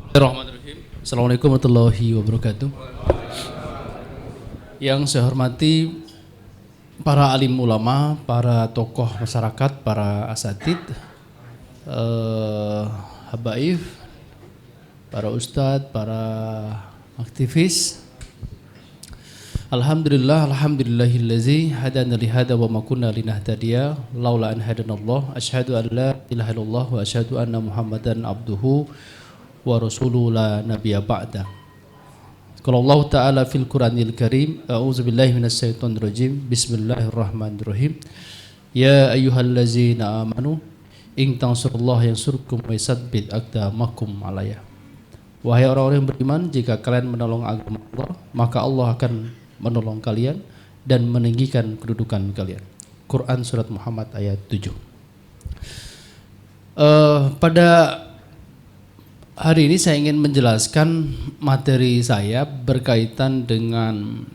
Bismillahirrahmanirrahim. Assalamualaikum warahmatullahi wabarakatuh. Yang saya hormati para alim ulama, para tokoh masyarakat, para asatid, habaib, para ustadz, para aktivis. Alhamdulillahillazi hadana lihada wa ma kunna linahtadiya laula an hadanallah. Asyhadu an la ilaha illallah wa asyhadu anna Muhammadan abduhu wa rasuluhu la nabiyya ba'da. Qala Allah Ta'ala fil Qur'anil Karim, a'udzu billahi minasy syaithanir rajim. Bismillahirrahmanirrahim. Ya ayyuhallazina amanu in tansurullaha yansurkum wa yusabbit aqdamakum alayya. Wahai orang-orang yang beriman, jika kalian menolong agama Allah, maka Allah akan menolong kalian dan meninggikan kedudukan kalian. Quran surat Muhammad ayat 7. Pada hari ini saya ingin menjelaskan materi saya berkaitan dengan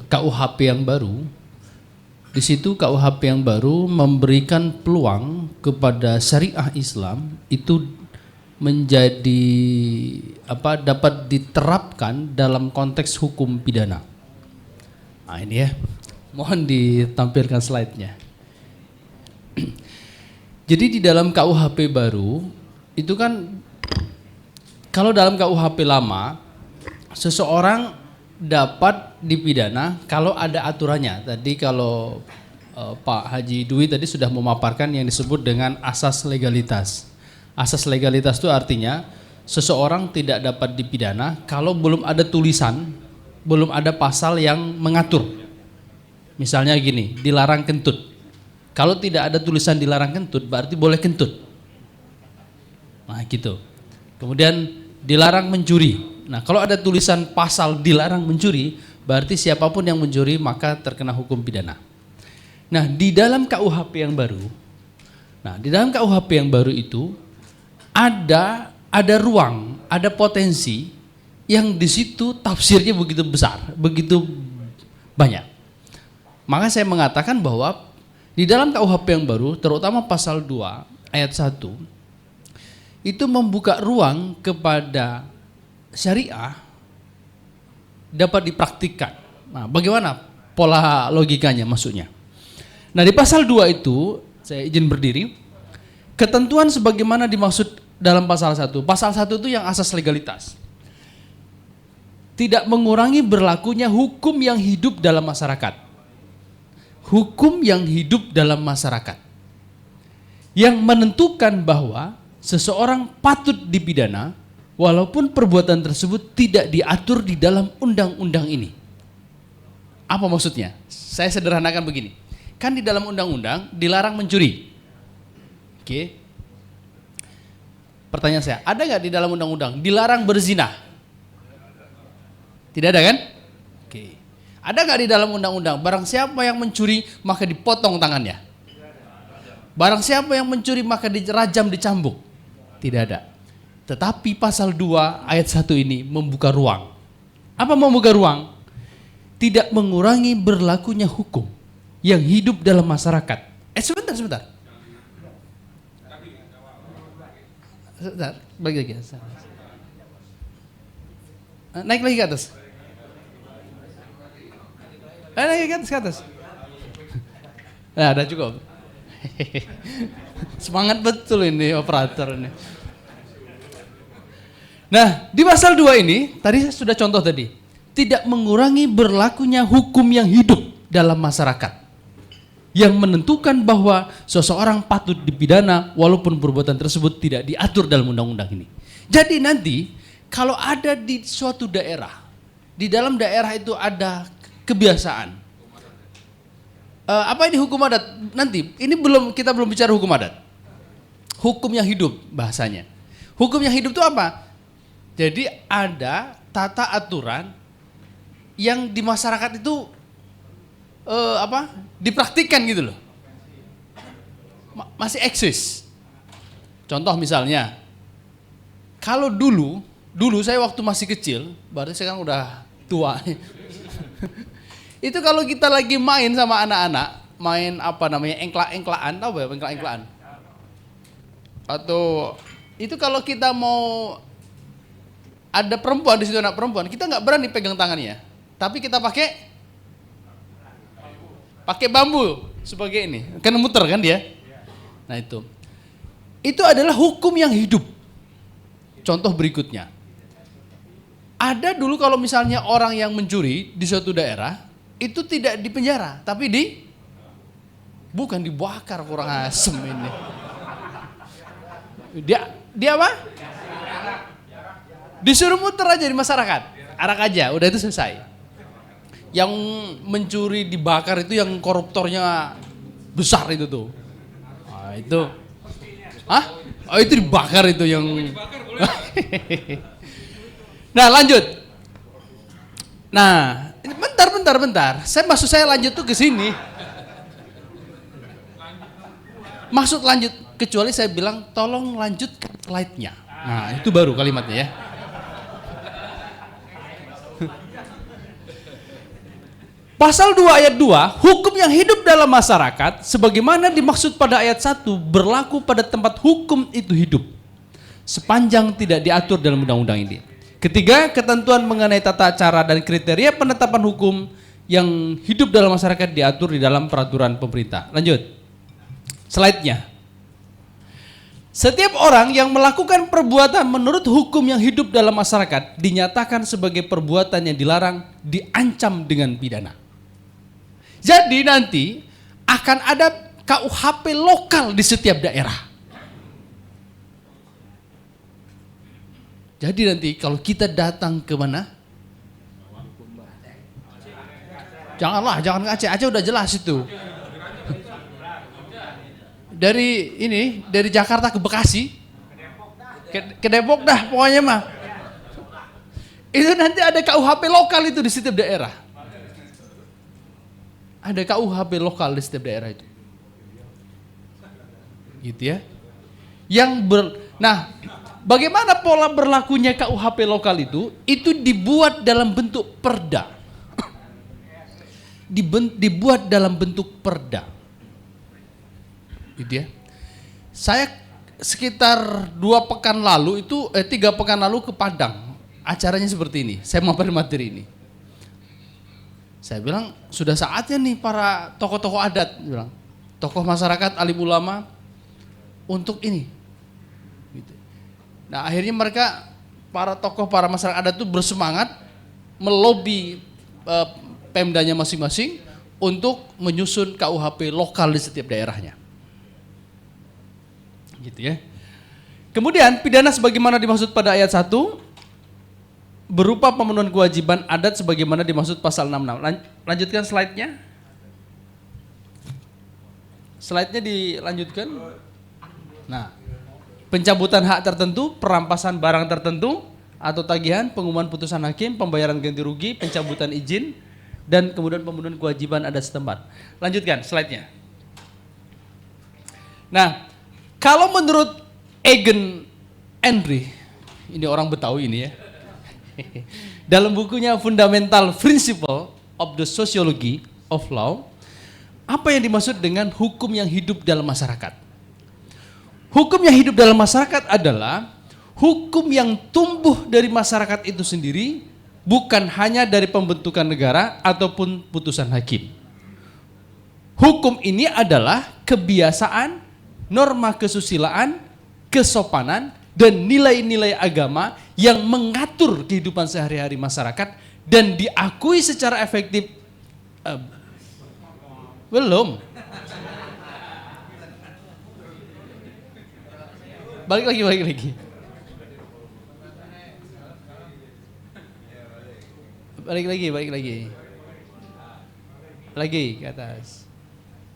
KUHP yang baru. Di situ KUHP yang baru memberikan peluang kepada syariah Islam itu menjadi dapat diterapkan dalam konteks hukum pidana. Nah ini ya, mohon ditampilkan slide-nya. Jadi di dalam KUHP baru itu kan, kalau dalam KUHP lama, seseorang dapat dipidana kalau ada aturannya. Tadi kalau Pak Haji Dwi tadi sudah memaparkan yang disebut dengan asas legalitas. Asas legalitas itu artinya seseorang tidak dapat dipidana kalau belum ada tulisan, belum ada pasal yang mengatur. Misalnya gini, dilarang kentut. Kalau tidak ada tulisan dilarang kentut, berarti boleh kentut. Nah gitu. Kemudian dilarang mencuri. Nah, kalau ada tulisan pasal dilarang mencuri, berarti siapapun yang mencuri maka terkena hukum pidana. Nah, di dalam KUHP yang baru, itu ada ruang, ada potensi yang di situ tafsirnya begitu besar, begitu banyak. Maka saya mengatakan bahwa di dalam KUHP yang baru, terutama pasal 2 ayat 1, itu membuka ruang kepada syariah dapat dipraktikkan. Nah, bagaimana pola logikanya maksudnya? Nah, di pasal 2 itu, saya izin berdiri, ketentuan sebagaimana dimaksud dalam pasal 1. Pasal 1 itu yang asas legalitas. Tidak mengurangi berlakunya hukum yang hidup dalam masyarakat. Hukum yang hidup dalam masyarakat. Yang menentukan bahwa seseorang patut dipidana walaupun perbuatan tersebut tidak diatur di dalam undang-undang ini. Apa maksudnya? Saya sederhanakan begini. Kan di dalam undang-undang dilarang mencuri. Oke. Pertanyaan saya, ada nggak di dalam undang-undang dilarang berzina? Tidak ada kan? Oke. Ada nggak di dalam undang-undang barang siapa yang mencuri maka dipotong tangannya? Barang siapa yang mencuri maka dirajam, dicambuk? Tidak ada. Tetapi pasal 2 ayat 1 ini membuka ruang. Apa membuka ruang? Tidak mengurangi berlakunya hukum yang hidup dalam masyarakat. Sebentar. Sebentar, bagi lagi. Naik lagi ke atas. Naik ke atas. Nah, ada cukup. Semangat betul ini operator ini. Nah, di pasal 2 ini, tadi saya sudah contoh tadi, tidak mengurangi berlakunya hukum yang hidup dalam masyarakat. Yang menentukan bahwa seseorang patut dipidana walaupun perbuatan tersebut tidak diatur dalam undang-undang ini. Jadi nanti, kalau ada di suatu daerah, di dalam daerah itu ada kebiasaan. Apa ini hukum adat? Nanti, ini kita belum bicara hukum adat. Hukum yang hidup bahasanya. Hukum yang hidup itu apa? Jadi ada tata aturan yang di masyarakat itu dipraktikkan gitu loh. Masih eksis. Contoh misalnya, kalau dulu saya waktu masih kecil, berarti sekarang udah tua. Itu kalau kita lagi main sama anak-anak, main engklak-engklakan, tahu ya engklak-engklakan? Atau itu kalau kita mau ada perempuan di situ, anak perempuan, kita nggak berani pegang tangannya, tapi kita pakai bambu sebagai ini, kan muter kan dia. Nah itu adalah hukum yang hidup. Contoh berikutnya, ada dulu kalau misalnya orang yang mencuri di suatu daerah itu tidak dipenjara, tapi bukan dibakar, kurang asem ini. Dia apa? Disuruh muter aja di masyarakat, arak aja, udah itu selesai. Yang mencuri dibakar itu yang koruptornya besar itu tuh. Nah, itu. Hah? Oh, itu dibakar itu yang. Nah, lanjut. Nah, bentar. Saya lanjut tuh ke sini. Maksud lanjut, kecuali saya bilang tolong lanjutkan slide-nya. Nah, itu baru kalimatnya ya. Pasal 2 ayat 2, hukum yang hidup dalam masyarakat sebagaimana dimaksud pada ayat 1 berlaku pada tempat hukum itu hidup, sepanjang tidak diatur dalam undang-undang ini. Ketiga, ketentuan mengenai tata cara dan kriteria penetapan hukum yang hidup dalam masyarakat diatur di dalam peraturan pemerintah. Lanjut, slide-nya. Setiap orang yang melakukan perbuatan menurut hukum yang hidup dalam masyarakat dinyatakan sebagai perbuatan yang dilarang, diancam dengan pidana. Jadi nanti akan ada KUHP lokal di setiap daerah. Jadi nanti kalau kita datang ke mana? Jangan ke Aceh. Aceh udah jelas itu. Dari Jakarta ke Bekasi, ke Depok dah pokoknya mah. Itu nanti ada KUHP lokal itu di setiap daerah. Ada KUHP lokal di setiap daerah itu. Gitu ya. Nah, bagaimana pola berlakunya KUHP lokal itu? Itu dibuat dalam bentuk perda. Dibuat dalam bentuk perda. Gitu ya. Saya sekitar 3 pekan lalu ke Padang. Acaranya seperti ini. Saya mampir materi ini. Saya bilang sudah saatnya nih para tokoh-tokoh adat, bilang, tokoh masyarakat, alim ulama untuk ini. Gitu. Nah akhirnya para masyarakat adat itu bersemangat melobi Pemdanya masing-masing untuk menyusun KUHP lokal di setiap daerahnya. Gitu ya. Kemudian pidana sebagaimana dimaksud pada ayat 1 berupa pemenuhan kewajiban adat sebagaimana dimaksud pasal 66. Lanjutkan slide-nya. Slide-nya dilanjutkan. Nah, pencabutan hak tertentu, perampasan barang tertentu atau tagihan, pengumuman putusan hakim, pembayaran ganti rugi, pencabutan izin, dan kemudian pemenuhan kewajiban adat setempat. Lanjutkan slide-nya. Nah, kalau menurut Egan Henry, ini orang Betawi ini ya, dalam bukunya Fundamental Principle of the Sociology of Law, apa yang dimaksud dengan hukum yang hidup dalam masyarakat? Hukum yang hidup dalam masyarakat adalah hukum yang tumbuh dari masyarakat itu sendiri, bukan hanya dari pembentukan negara ataupun putusan hakim. Hukum ini adalah kebiasaan, norma kesusilaan, kesopanan, dan nilai-nilai agama yang mengatur kehidupan sehari-hari masyarakat dan diakui secara efektif. Belum. Balik lagi. Lagi ke atas.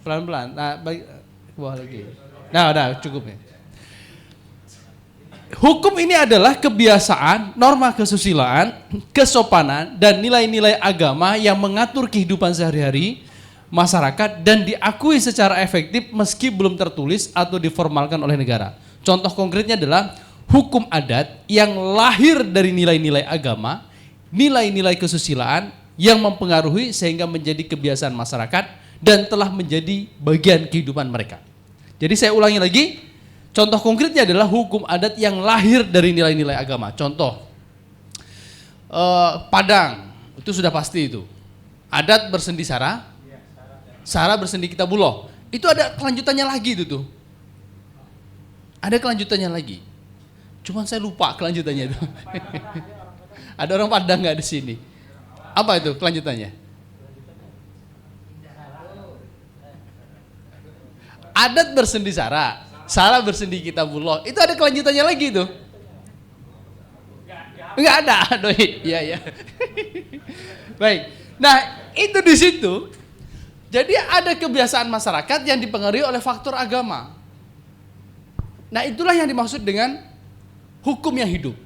Pelan-pelan. Nah, balik ke bawah lagi. Nah, udah cukup ya. Hukum ini adalah kebiasaan, norma kesusilaan, kesopanan, dan nilai-nilai agama yang mengatur kehidupan sehari-hari masyarakat dan diakui secara efektif meski belum tertulis atau diformalkan oleh negara. Contoh konkretnya adalah hukum adat yang lahir dari nilai-nilai agama, nilai-nilai kesusilaan yang mempengaruhi sehingga menjadi kebiasaan masyarakat dan telah menjadi bagian kehidupan mereka. Jadi saya ulangi lagi. Contoh konkretnya adalah hukum adat yang lahir dari nilai-nilai agama. Contoh, Padang, itu sudah pasti itu. Adat bersendi Sara, Sara bersendi Kitabullah. Itu ada kelanjutannya lagi itu tuh. Ada kelanjutannya lagi. Cuman saya lupa kelanjutannya itu. Ada orang Padang nggak di sini? Apa itu kelanjutannya? Adat bersendi Sara, Sara bersendi Kitabullah. Itu ada kelanjutannya lagi tuh. Enggak ada, doi. Iya, iya. Baik. Nah, itu di situ. Jadi ada kebiasaan masyarakat yang dipengaruhi oleh faktor agama. Nah, itulah yang dimaksud dengan hukum yang hidup.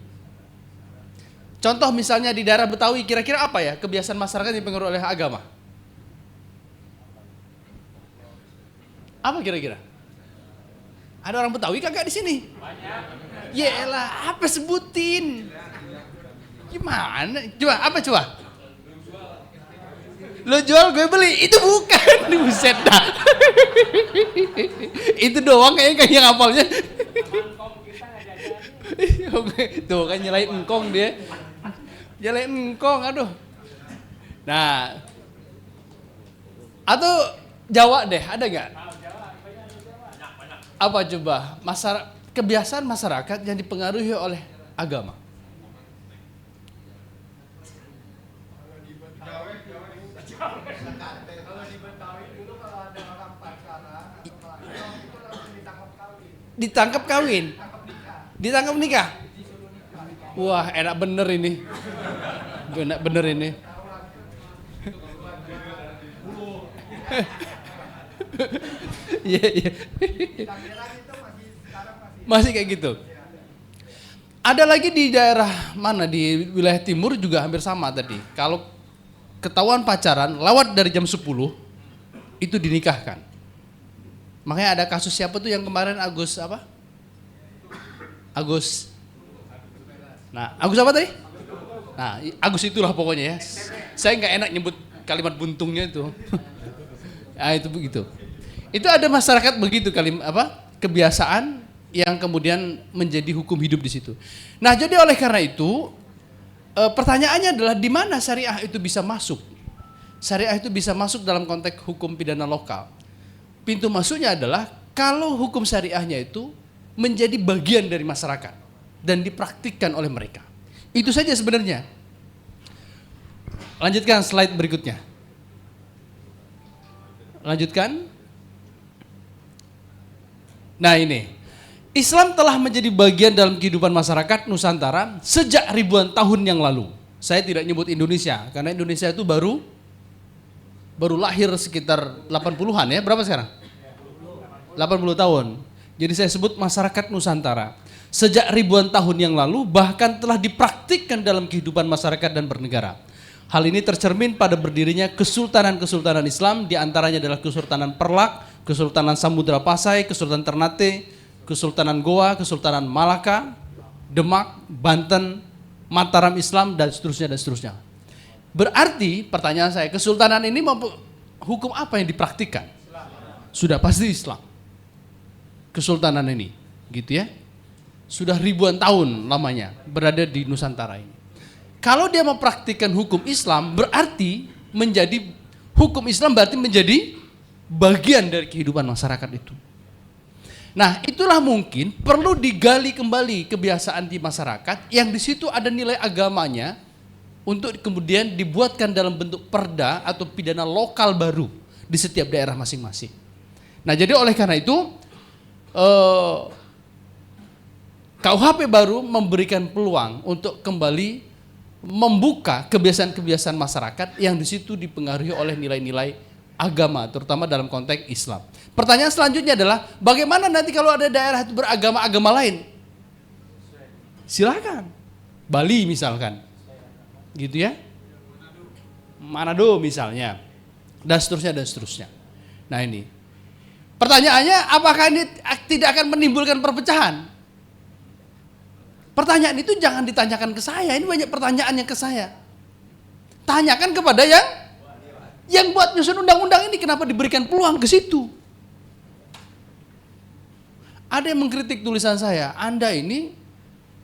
Contoh misalnya di daerah Betawi, kira-kira apa ya kebiasaan masyarakat yang dipengaruhi oleh agama? Apa kira-kira? Ada orang Betawi kagak di sini? Banyak. Yelah, apa sebutin? Gimana? Coba, apa coba? Lo jual gue beli, itu bukan. Buset dah. Itu doang kayaknya ngapalnya. Tuh kan nyalain engkong dia. Nyalain engkong, aduh. Nah. Atau Jawa deh, ada nggak? Apa coba? Kebiasaan masyarakat yang dipengaruhi oleh agama. Ditangkap kawin, ditangkap nikah. Wah, enak bener ini, enak bener ini. Iya, iya. Masih kayak gitu. Ada lagi di daerah mana, di wilayah timur juga hampir sama tadi. Kalau ketahuan pacaran, lewat dari jam 10 itu dinikahkan. Makanya ada kasus siapa tuh yang kemarin Agus apa? Agus. Nah, Agus apa tadi? Nah, Agus itulah pokoknya ya. Saya nggak enak nyebut kalimat buntungnya itu. Nah, itu begitu. Itu ada masyarakat begitu kebiasaan yang kemudian menjadi hukum hidup di situ. Nah, jadi oleh karena itu pertanyaannya adalah di mana syariah itu bisa masuk? Syariah itu bisa masuk dalam konteks hukum pidana lokal. Pintu masuknya adalah kalau hukum syariahnya itu menjadi bagian dari masyarakat dan dipraktikkan oleh mereka. Itu saja sebenarnya. Lanjutkan slide berikutnya. Lanjutkan. Nah ini, Islam telah menjadi bagian dalam kehidupan masyarakat Nusantara sejak ribuan tahun yang lalu. Saya tidak nyebut Indonesia, karena Indonesia itu baru lahir sekitar 80-an ya, berapa sekarang? 80 tahun. Jadi saya sebut masyarakat Nusantara. Sejak ribuan tahun yang lalu bahkan telah dipraktikkan dalam kehidupan masyarakat dan bernegara. Hal ini tercermin pada berdirinya kesultanan-kesultanan Islam, diantaranya adalah Kesultanan Perlak, Kesultanan Samudra Pasai, Kesultanan Ternate, Kesultanan Goa, Kesultanan Malaka, Demak, Banten, Mataram Islam, dan seterusnya dan seterusnya. Berarti pertanyaan saya, kesultanan ini hukum apa yang dipraktikkan? Sudah pasti Islam. Kesultanan ini, gitu ya. Sudah ribuan tahun lamanya berada di Nusantara ini. Kalau dia mempraktikkan hukum Islam, berarti hukum Islam berarti menjadi bagian dari kehidupan masyarakat itu. Nah, itulah mungkin perlu digali kembali kebiasaan di masyarakat yang di situ ada nilai agamanya untuk kemudian dibuatkan dalam bentuk perda atau pidana lokal baru di setiap daerah masing-masing. Nah, jadi oleh karena itu KUHP baru memberikan peluang untuk kembali membuka kebiasaan-kebiasaan masyarakat yang di situ dipengaruhi oleh nilai-nilai agama, terutama dalam konteks Islam. Pertanyaan selanjutnya adalah bagaimana nanti kalau ada daerah itu beragama-agama lain? Silakan. Bali misalkan. Gitu ya. Manado misalnya. Dan seterusnya dan seterusnya. Nah ini. Pertanyaannya, apakah ini tidak akan menimbulkan perpecahan? Pertanyaan itu jangan ditanyakan ke saya, ini banyak pertanyaan yang ke saya. Tanyakan kepada yang buat nyusun undang-undang ini, kenapa diberikan peluang ke situ? Ada yang mengkritik tulisan saya, Anda ini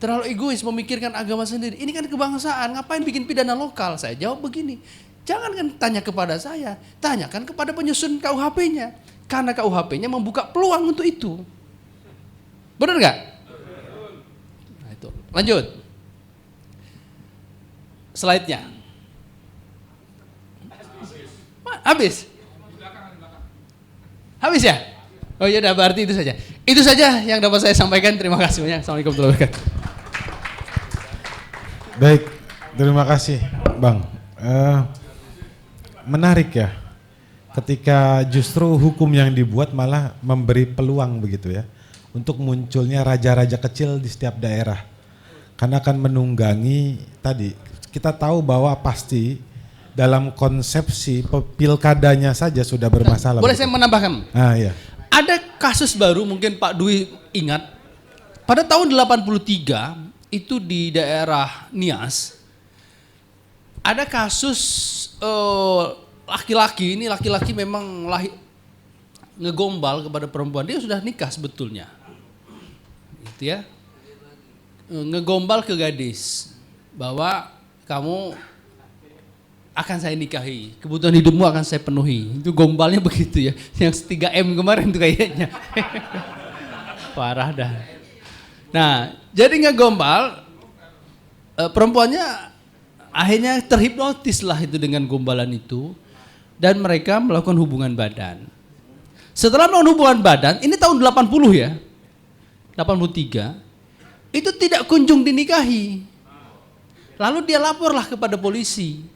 terlalu egois memikirkan agama sendiri. Ini kan kebangsaan, ngapain bikin pidana lokal? Saya jawab begini, jangan kan tanya kepada saya, tanyakan kepada penyusun KUHP-nya. Karena KUHP-nya membuka peluang untuk itu. Benar nggak? Nah, itu. Lanjut. Slide-nya. Habis? Habis ya? Oh iya, berarti itu saja. Itu saja yang dapat saya sampaikan. Terima kasih banyak. Assalamualaikum warahmatullahi wabarakatuh. Baik, terima kasih Bang. Menarik ya, ketika justru hukum yang dibuat malah memberi peluang begitu ya, untuk munculnya raja-raja kecil di setiap daerah. Karena akan menunggangi tadi, kita tahu bahwa pasti dalam konsepsi pilkadanya saja sudah bermasalah. Boleh begitu. saya menambahkan? Ah, iya. Ada kasus baru, mungkin Pak Dwi ingat, pada tahun 83 itu di daerah Nias, ada kasus laki-laki, ini laki-laki memang ngegombal kepada perempuan, dia sudah nikah sebetulnya, gitu ya, ngegombal ke gadis, bahwa kamu akan saya nikahi, kebutuhan hidupmu akan saya penuhi. Itu gombalnya begitu ya, yang 3M kemarin tuh kayaknya. Parah dah. Nah, jadi ngegombal, perempuannya akhirnya terhipnotis lah itu dengan gombalan itu, dan mereka melakukan hubungan badan. Setelah melakukan hubungan badan, ini tahun 80 ya, 83, itu tidak kunjung dinikahi. Lalu dia laporlah kepada polisi.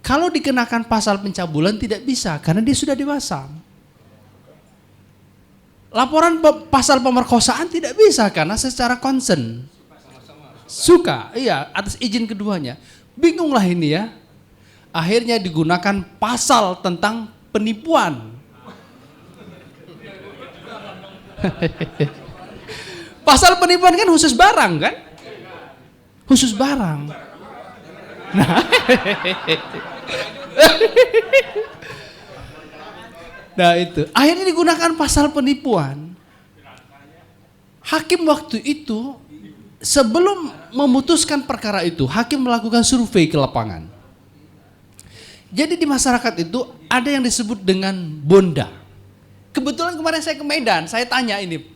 Kalau dikenakan pasal pencabulan tidak bisa karena dia sudah dewasa. Laporan pasal pemerkosaan tidak bisa karena secara consent. Suka, iya, atas izin keduanya. Bingunglah ini ya. Akhirnya digunakan pasal tentang penipuan. Pasal penipuan kan khusus barang kan? Khusus barang. Nah, nah itu akhirnya digunakan pasal penipuan. Hakim waktu itu sebelum memutuskan perkara itu, hakim melakukan survei ke lapangan. Jadi di masyarakat itu ada yang disebut dengan bonda. Kebetulan kemarin saya ke Medan, saya tanya ini,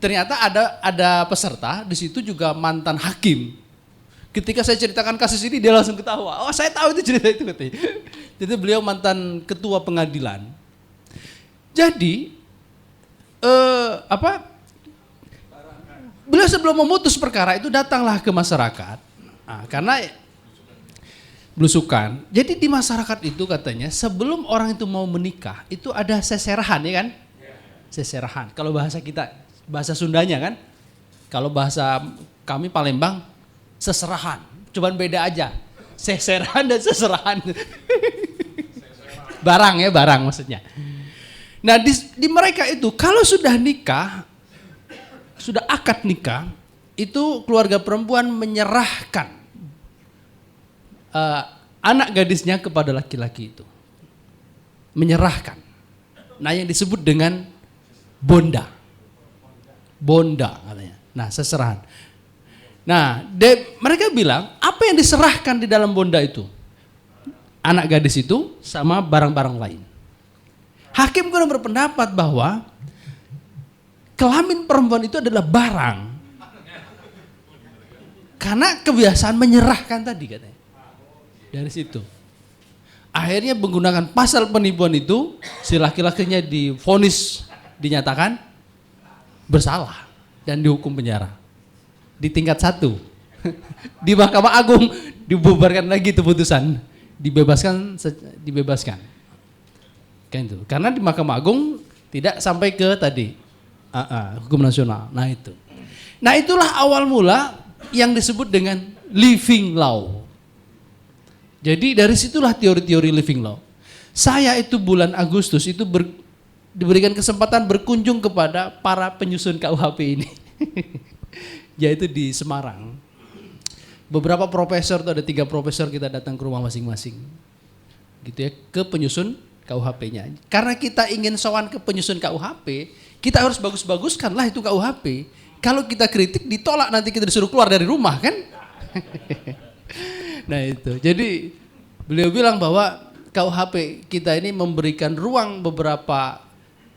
ternyata ada peserta di situ juga mantan hakim. Ketika saya ceritakan kasus ini dia langsung ketawa. Oh, saya tahu itu cerita itu katanya. Jadi beliau mantan ketua pengadilan. Jadi beliau sebelum memutus perkara itu datanglah ke masyarakat. Nah, karena belusukan. Jadi di masyarakat itu katanya sebelum orang itu mau menikah itu ada seserahan ya kan? Seserahan. Kalau bahasa kita, bahasa Sundanya kan? Kalau bahasa kami Palembang, seserahan, cuman beda aja, seserahan dan seserahan. Barang ya, barang maksudnya. Nah di mereka itu kalau sudah nikah, sudah akad nikah, itu keluarga perempuan menyerahkan anak gadisnya kepada laki-laki itu. Menyerahkan. Nah yang disebut dengan bonda. Bonda katanya. Nah seserahan. Nah, mereka bilang, apa yang diserahkan di dalam bonda itu? Anak gadis itu sama barang-barang lain. Hakim kemudian berpendapat bahwa kelamin perempuan itu adalah barang. Karena kebiasaan menyerahkan tadi katanya. Dari situ. Akhirnya menggunakan pasal penipuan itu, si laki-lakinya divonis, dinyatakan bersalah dan dihukum penjara. Di tingkat 1 di Mahkamah Agung dibubarkan lagi itu putusan, dibebaskan kan itu karena di Mahkamah Agung tidak sampai ke tadi hukum nasional. Nah itulah awal mula yang disebut dengan living law. Jadi dari situlah teori-teori living law. Saya itu bulan Agustus itu diberikan kesempatan berkunjung kepada para penyusun KUHP ini. Yaitu di Semarang. Beberapa profesor, ada 3 profesor kita datang ke rumah masing-masing. Gitu ya, ke penyusun KUHP-nya. Karena kita ingin sowan ke penyusun KUHP, kita harus bagus-baguskan lah itu KUHP. kalau kita kritik ditolak, nanti kita disuruh keluar dari rumah kan. Nah itu, jadi beliau bilang bahwa KUHP kita ini memberikan ruang beberapa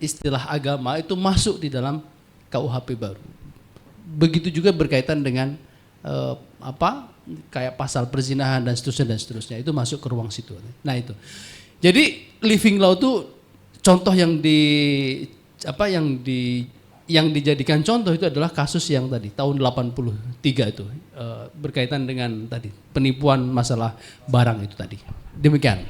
istilah agama itu masuk di dalam KUHP baru. Begitu juga berkaitan dengan kayak pasal perzinahan dan seterusnya itu masuk ke ruang situ. Nah itu. Jadi living law itu contoh yang dijadikan contoh itu adalah kasus yang tadi tahun 83 itu berkaitan dengan tadi penipuan masalah barang itu tadi. Demikian.